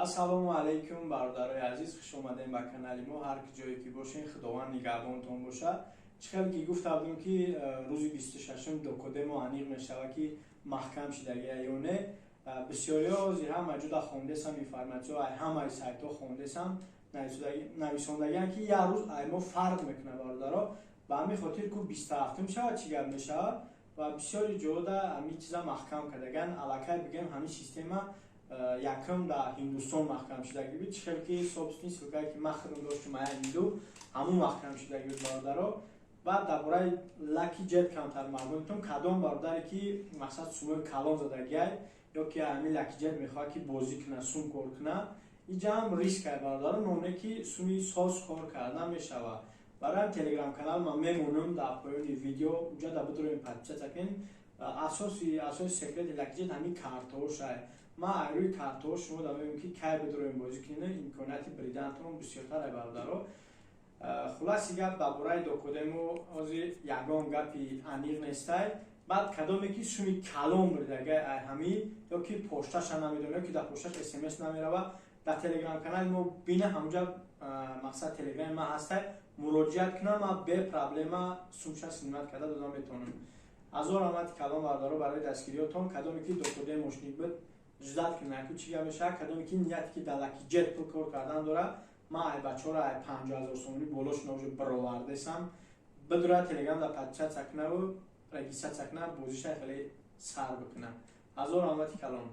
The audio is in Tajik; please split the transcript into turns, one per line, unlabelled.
ассалому алайкум бародарои азиз, хуш омадем ба канали мо. Ҳар ҷое ки бошен худованд нигаҳбонтон боша. Чихел ки гуфтам ки рӯзи 26 докодемо аниқ мешава ки маҳкам шидагия ё не. Бисёриҳо зиҳа маҷуда хондесам информатсиё ай ҳамаи сайтҳо хондесам нависондагиам ки як рӯз ай мо фарқ мекуна бародаро. Ба ҳамин хотир ку 27 мешава чӣ гап мешава ва бисёри ҷода ҳамин чиза маҳкам кардаган. Аллакай бигем ҳамин система якм дар Ҳиндустон маҳкам шудаги буд. Чихел ки собствени силкае ки ман худам доштам ая ҳинду ҳамун маҳкам шудаги буд бародаро. Баъд дар бораи Lucky Jet камтар маълумотам кадом бародаре ки мақсад сумои калон задагиай ё ки ҳамин Lucky Jet мехоҳад ки бозӣ куна, сум кор куна, инҷа ҳам риск ай бародаро, номе ки суми соз кор карда мешава. Барои телеграм канал ман мемонам дар поёни видео уҷа да бидроем подписатсия кунем. Асоси секрети Lucky Jet ҳамин картҳошай. Ман айрӯи картҳо шумо да мебинем ки кай бидроем бозӣ кунем, имконияти биридантон бисёртар ай бародаро. Хулоси гап дар бораи докодемо ҳозир ягон гапи аниқ нестай. Баъд кадоме ки суми калон биридагай ай ҳамин ё ки пошташа намедонем ё ки дар пошташ смс намерава, дар телеграм канали мо бина ҳамҷа мақсад телеграми ман ҳастай, муроҷиат кунам, ман бе проблема сумша снимат карда дода метавонам. Ҳазор раҳмати калон бародаро барои дастгириётон. Кадоме ки докодемо ошнид буд ждат кунем ки чӣ гап мешава. Кадоме ки нияте ки дар Lucky Jet пул кор кардан дора, ман ай бачаҳоро ай 50,000 сомонӣ болошона уже баровардесам. Бидроя телеграм да подписатсия кунаву регистратсия кунам, бозиша хеле сар бикунам. Ҳазор раҳмати калон.